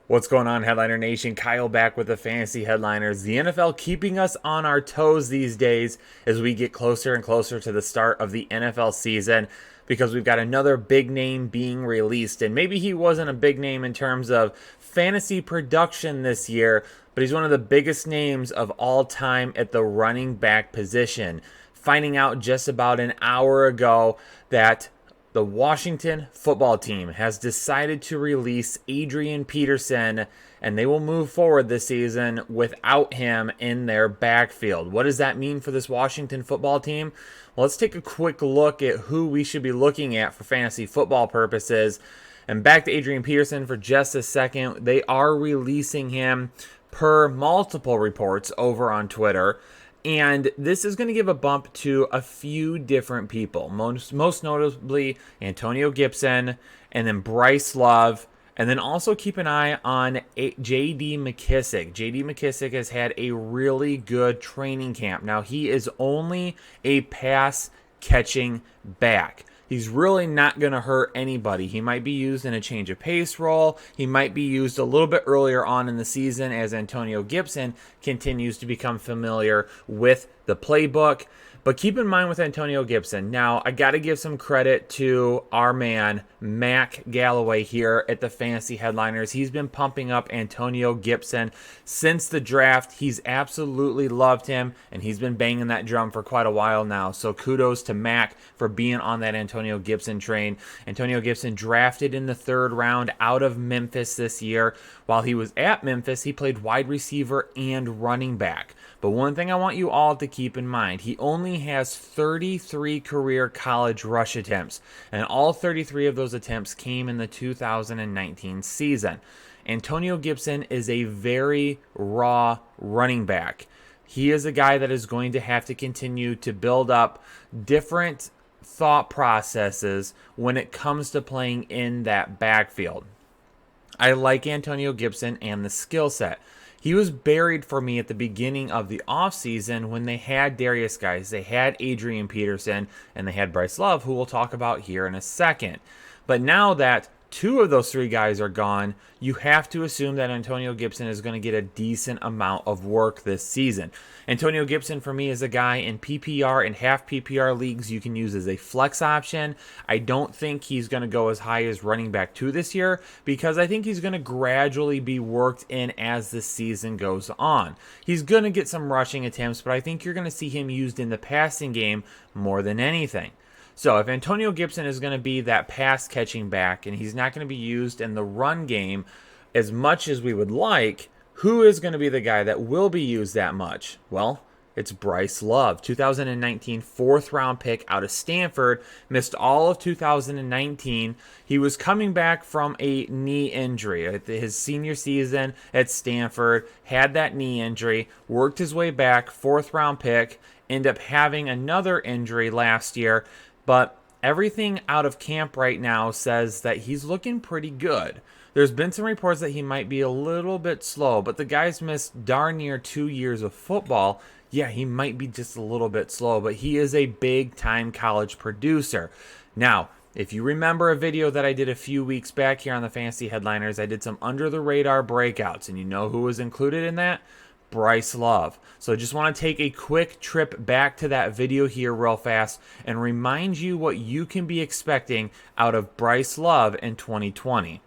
What's going on, Headliner Nation? Kyle back with the Fantasy Headliners. The NFL keeping us on our toes these days as we get closer and closer to the start of the NFL season because we've got another big name being released. And maybe he wasn't a big name in terms of fantasy production this year, but he's one of the biggest names of all time at the running back position. Finding out just about an hour ago that the Washington football team has decided to release Adrian Peterson, and they will move forward this season without him in their backfield. What does that mean for this Washington football team? Well, let's take a quick look at who we should be looking at for fantasy football purposes. And back to Adrian Peterson for just a second. They are releasing him per multiple reports over on Twitter. And this is going to give a bump to a few different people, most notably Antonio Gibson, and then Bryce Love, and then also keep an eye on J.D. McKissic. J.D. McKissic has had a really good training camp. Now, he is only a pass-catching back. He's really not going to hurt anybody. He might be used in a change of pace role. He might be used a little bit earlier on in the season as Antonio Gibson continues to become familiar with the playbook. But keep in mind with Antonio Gibson, now I got to give some credit to our man, Mac Galloway here at the Fantasy Headliners. He's been pumping up Antonio Gibson since the draft. He's absolutely loved him, and he's been banging that drum for quite a while now. So kudos to Mac for being on that Antonio Gibson train. Antonio Gibson drafted in the third round out of Memphis this year. While he was at Memphis, he played wide receiver and running back. But one thing I want you all to keep in mind, he only has 33 career college rush attempts, and all 33 of those attempts came in the 2019 season. Antonio Gibson is a very raw running back. He is a guy that is going to have to continue to build up different thought processes when it comes to playing in that backfield. I like Antonio Gibson and the skill set. He was buried for me at the beginning of the offseason when they had Darius Guice, they had Adrian Peterson, and they had Bryce Love, who we'll talk about here in a second. But now that two of those three guys are gone, you have to assume that Antonio Gibson is going to get a decent amount of work this season. Antonio Gibson for me is a guy in PPR and half PPR leagues you can use as a flex option. I don't think he's going to go as high as running back 2 this year because I think he's going to gradually be worked in as the season goes on. He's going to get some rushing attempts, but I think you're going to see him used in the passing game more than anything. So if Antonio Gibson is going to be that pass catching back and he's not going to be used in the run game as much as we would like, who is going to be the guy that will be used that much? Well, it's Bryce Love, 2019 fourth round pick out of Stanford, missed all of 2019. He was coming back from a knee injury. His senior season at Stanford, had that knee injury, worked his way back, fourth round pick, ended up having another injury last year. But everything out of camp right now says that he's looking pretty good. There's been some reports that he might be a little bit slow, but the guy's missed darn near 2 years of football. Yeah, he might be just a little bit slow, but he is a big-time college producer. Now, if you remember a video that I did a few weeks back here on the Fantasy Headliners, I did some under-the-radar breakouts, and you know who was included in that? Bryce Love. So I just want to take a quick trip back to that video here real fast and remind you what you can be expecting out of Bryce Love in 2020.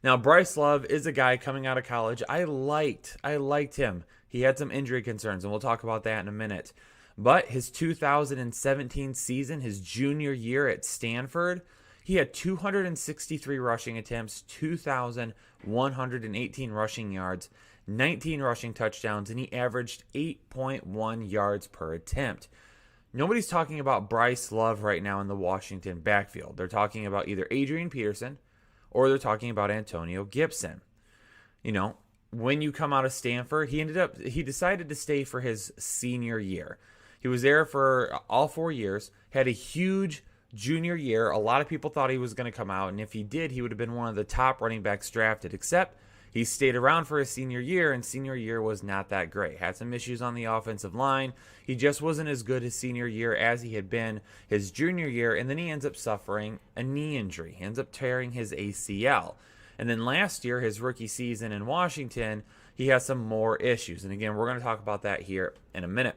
Now, Bryce Love is a guy coming out of college. I liked him. He had some injury concerns, and we'll talk about that in a minute. But his 2017 season, his junior year at Stanford, he had 263 rushing attempts, 2,118 rushing yards, 19 rushing touchdowns, and he averaged 8.1 yards per attempt. Nobody's talking about Bryce Love right now in the Washington backfield. They're talking about either Adrian Peterson or they're talking about Antonio Gibson. You know, when you come out of Stanford, he decided to stay for his senior year. He was there for all 4 years, had a huge junior year. A lot of people thought he was going to come out, and if he did, he would have been one of the top running backs drafted, except he stayed around for his senior year, and senior year was not that great. Had some issues on the offensive line. He just wasn't as good his senior year as he had been his junior year, and then he ends up suffering a knee injury. He ends up tearing his ACL. And then last year, his rookie season in Washington, he has some more issues. And again, we're going to talk about that here in a minute.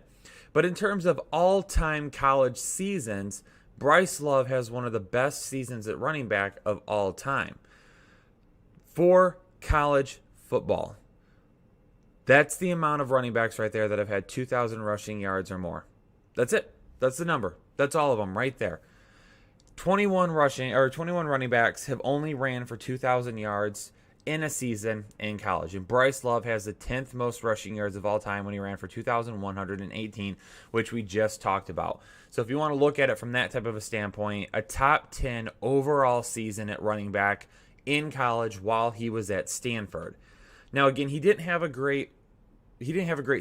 But in terms of all-time college seasons, Bryce Love has one of the best seasons at running back of all time for college football. That's the amount of running backs right there that have had 2,000 rushing yards or more. That's it. That's the number. That's all of them right there. 21 running backs have only ran for 2,000 yards in a season in college. And Bryce Love has the 10th most rushing yards of all time when he ran for 2,118, which we just talked about. So if you want to look at it from that type of a standpoint, a top 10 overall season at running back in college while he was at Stanford. Now, again, he didn't have a great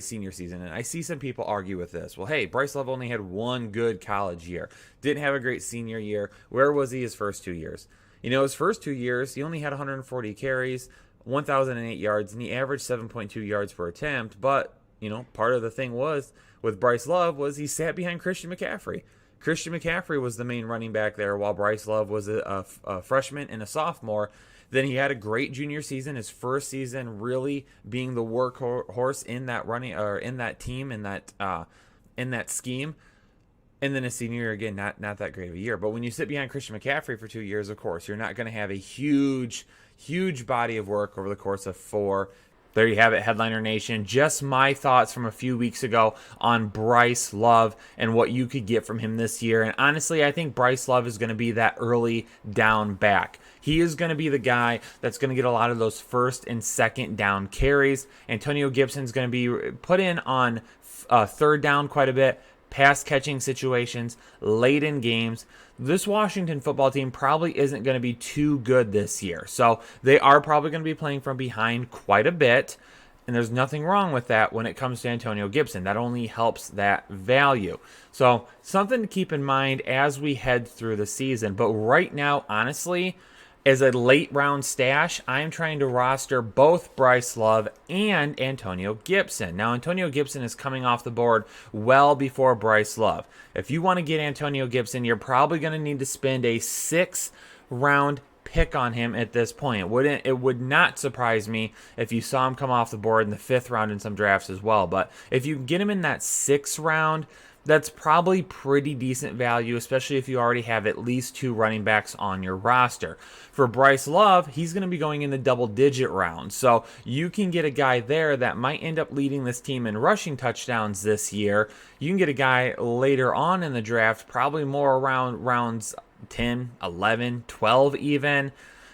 senior season, and I see some people argue with this. Well, hey, Bryce Love only had one good college year. Didn't have a great senior year. Where was he his first 2 years? His first 2 years, he only had 140 carries, 1,008 yards, and he averaged 7.2 yards per attempt. But, part of the thing was, with Bryce Love, was he sat behind Christian McCaffrey. Christian McCaffrey was the main running back there while Bryce Love was a freshman and a sophomore. Then he had a great junior season, his first season really being the workhorse in that running or in that team, in that scheme. And then his senior year, again, not that great of a year. But when you sit behind Christian McCaffrey for 2 years, of course, you're not going to have a huge body of work over the course of 4. There you have it, Headliner Nation. Just my thoughts from a few weeks ago on Bryce Love and what you could get from him this year. And honestly, I think Bryce Love is going to be that early down back. He is going to be the guy that's going to get a lot of those first and second down carries. Antonio Gibson's going to be put in on third down quite a bit. Pass catching situations late in games. This Washington football team probably isn't going to be too good this year. So they are probably going to be playing from behind quite a bit. And there's nothing wrong with that when it comes to Antonio Gibson. That only helps that value. So something to keep in mind as we head through the season. But right now, honestly, as a late round stash, I'm trying to roster both Bryce Love and Antonio Gibson. Now, Antonio Gibson is coming off the board well before Bryce Love. If you want to get Antonio Gibson, you're probably going to need to spend a 6th-round pick on him at this point. It would not surprise me if you saw him come off the board in the 5th round in some drafts as well. But if you get him in that 6th round, that's probably pretty decent value, especially if you already have at least 2 running backs on your roster. For Bryce Love, he's going to be going in the double-digit round. So you can get a guy there that might end up leading this team in rushing touchdowns this year. You can get a guy later on in the draft, probably more around rounds 10, 11, 12 even,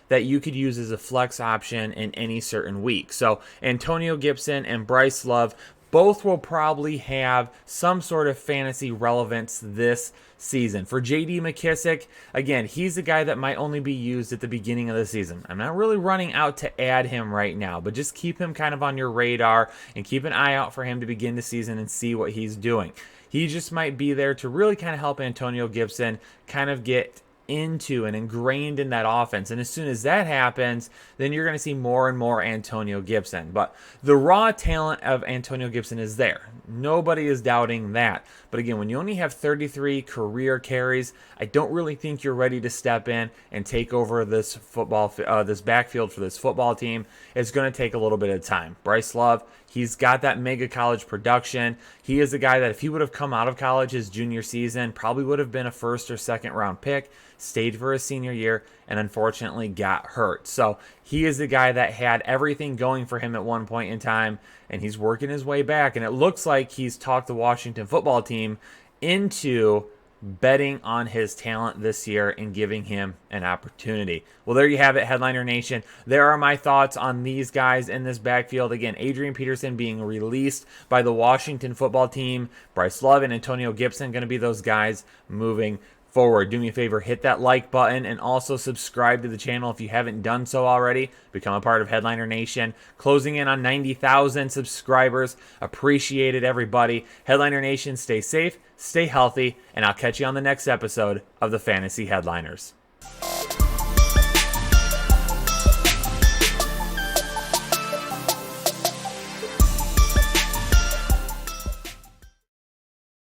that you could use as a flex option in any certain week. So Antonio Gibson and Bryce Love both will probably have some sort of fantasy relevance this season. For J.D. McKissic, again, he's the guy that might only be used at the beginning of the season. I'm not really running out to add him right now, but just keep him kind of on your radar and keep an eye out for him to begin the season and see what he's doing. He just might be there to really kind of help Antonio Gibson kind of get into and ingrained in that offense. And as soon as that happens, then you're going to see more and more Antonio Gibson. But the raw talent of Antonio Gibson is there. Nobody is doubting that. But again, when you only have 33 career carries, I don't really think you're ready to step in and take over this backfield for this football team. It's going to take a little bit of time. Bryce Love, he's got that mega college production. He is a guy that if he would have come out of college his junior season, probably would have been a 1st or 2nd round pick, stayed for his senior year, and unfortunately got hurt. So he is the guy that had everything going for him at one point in time, and he's working his way back. And it looks like he's talked the Washington football team into betting on his talent this year and giving him an opportunity. Well, there you have it, Headliner Nation. There are my thoughts on these guys in this backfield. Again, Adrian Peterson being released by the Washington football team. Bryce Love and Antonio Gibson going to be those guys moving forward. Do me a favor, hit that like button and also subscribe to the channel if you haven't done so already. Become a part of Headliner Nation. Closing in on 90,000 subscribers. Appreciate it, everybody. Headliner Nation, stay safe, stay healthy, and I'll catch you on the next episode of the Fantasy Headliners.